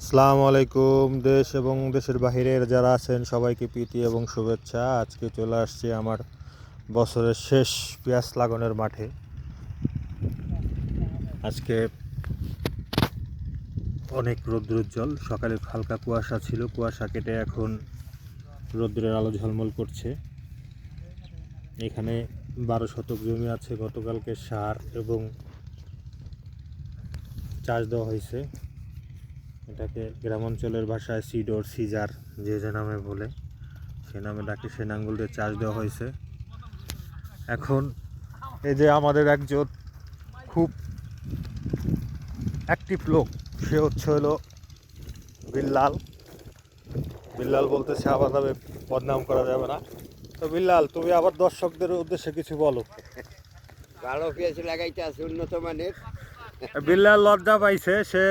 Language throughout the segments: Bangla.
আসসালামু আলাইকুম। দেশ এবং দেশের বাহিরের যারা আছেন সবাইকে প্রীতি এবং শুভেচ্ছা। আজকে চলে আসছি আমার বছরের শেষ পেঁয়াজ লাগানোর মাঠে। আজকে অনেক রৌদ্রোজ্জ্বল, সকালে হালকা কুয়াশা ছিল, কুয়াশা কেটে এখন রৌদ্রের আলো ঝলমল করছে। এখানে 12 শতক জমি আছে, গতকালকে সার এবং চাষ দেওয়া হয়েছে। এটাকে গ্রামাঞ্চলের ভাষায় সিড ওর সিজার যে যে নামে বলে, সে নামে ডাকে। সে নাঙ্গল দিয়ে চাষ দেওয়া হয়েছে। এখন এই যে আমাদের একজন খুব অ্যাক্টিভ লোক, সে হলো বিল্লাল। বিল্লাল বলতেছে আবার তবে বদনাম করা যাবে না। তো বিল্লাল, তুমি আবার দর্শকদের উদ্দেশ্যে কিছু বলো। ভালো পেঁয়াজ লাগাইতে আছে উন্নত মানের। বিল্লাল লজ্জা পাইছে, সে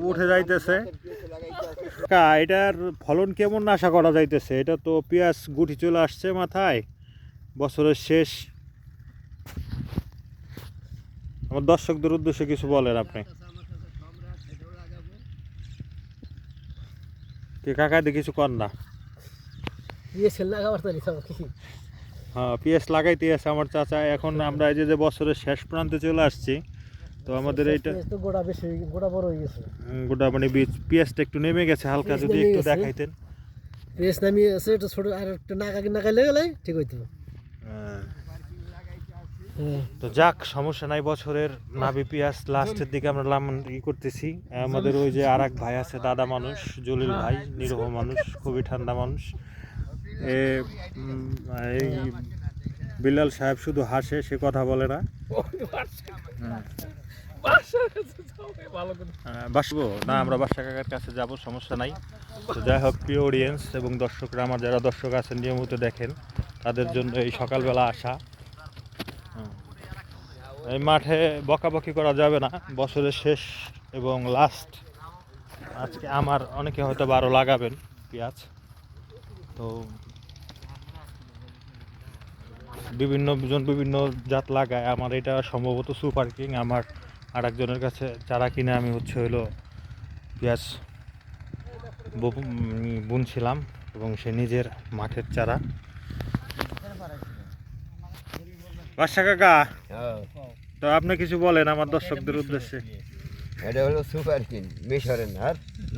উঠে যাইতেছে। এটার ফলন কেমন আশা করা যাইতেছে? এটা তো পেঁয়াজ গুটি চলে আসছে মাথায়, বছরের শেষ। আমার দর্শকদের উদ্দেশ্যে কিছু বলেন আপনি। কে কাকাইতে কিছু কর না? হ্যাঁ, পেঁয়াজ লাগাইতে আছে আমার চাচা। এখন আমরা এই যে বছরের শেষ প্রান্তে চলে আসছি, তো আমাদের এইটা গোটা মানে পেঁয়াজটা একটু নেমে গেছে হালকা, যদি একটু দেখাইতেন। পেঁয়াজ নামিয়ে আছে, এটা ছোট আর একটা নাগালে গেলে ঠিক হইতো। তো যাক, সমস্যা নাই। বছরের নাবি পেঁয়াজ লাস্টের দিকে আমরা করতেছি। আমাদের ওই যে আর এক ভাই আছে, দাদা মানুষ, জলিল ভাই, নিরহ মানুষ, খুবই ঠান্ডা মানুষ। এই বিল্লাল সাহেব শুধু হাসে, সে কথা বলে না। বাসবো না, আমরা বাসা কাকার কাছে যাব, সমস্যা নাই। তো যাই হোক, প্রিয় অডিয়েন্স এবং দর্শকরা, আমার যারা দর্শক আছেন নিয়মিত দেখেন, তাদের জন্য এই সকালবেলা আসা। এই মাঠে বকাবকি করা যাবে না, বছরের শেষ এবং লাস্ট। আজকে আমার অনেকে হয়তো 12 লাগাবেন পেঁয়াজ। তো বিভিন্ন জন বিভিন্ন জাত লাগায়। আমার এটা সম্ভবত সুপার কিং। আমার আর একজনের কাছে চারা কিনে আমি হলো পেঁয়াজ বুনছিলাম, এবং সে নিজের মাঠের চারা। বাদশা কাকা, তো আপনি কিছু বলেন আমার দর্শকদের উদ্দেশ্যে। এটা হলো সুপার কিং,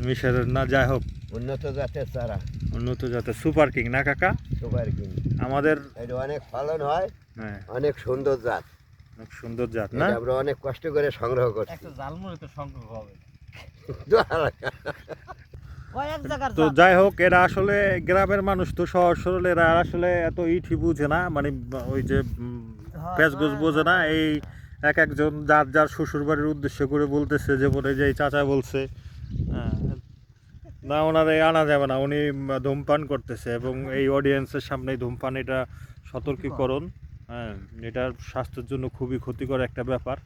মিশরের না, যাই হোক, উন্নত জাতের চারা। উন্নত জাতের সুপার কিং না কাকা? সুপার কিং আমাদের এটা অনেক ফলন হয়, হ্যাঁ, অনেক সুন্দর জাত। অনেক সুন্দর জাত না? আমরা অনেক কষ্ট করে সংগ্রহ করছি। তো যাই হোক, এরা আসলে গ্রামের মানুষ, তো সহজ সরল, এরা আসলে এত ইটি বুঝে না, মানে ওই যে প্যাঁচগোছ বোঝে না। এই এক একজন যার যার শ্বশুর বাড়ির উদ্দেশ্য করে বলতেছে, যেমন এই যে এই চাচা বলছে, না ওনারে আনা যাবে না, উনি ধূমপান করতেছে, এবং এই অডিয়েন্সের সামনেই ধূমপান, এটা সতর্কীকরণ। হ্যাঁ, এটা স্বাস্থ্যের জন্য খুবই ক্ষতিকর একটা ব্যাপার।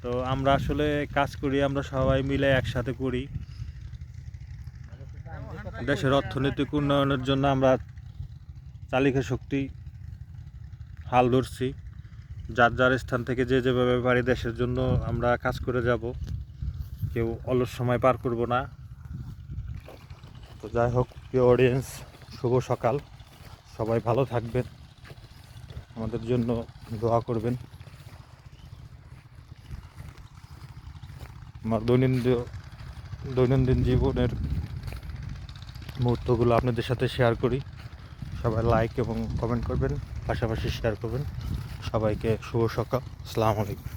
তো আমরা আসলে কাজ করি, আমরা সবাই মিলে একসাথে করি। দেশের অর্থনৈতিক উন্নয়নের জন্য আমরা চালিকা শক্তি হাল ধরছি। যার যার স্থান থেকে যে যেভাবে পারি দেশের জন্য আমরা কাজ করে যাব, কেউ অলস সময় পার করব না। তো যাই হোক, প্রিয় অডিয়েন্স, শুভ সকাল। সবাই ভালো থাকবেন, আমাদের জন্য দোয়া করবেন। আমার দৈনন্দিন জীবনের মুহূর্তগুলো আপনাদের সাথে শেয়ার করি। সবাই লাইক এবং কমেন্ট করবেন, পাশাপাশি শেয়ার করবেন। সবাইকে শুভ সকাল, আসসালামু আলাইকুম।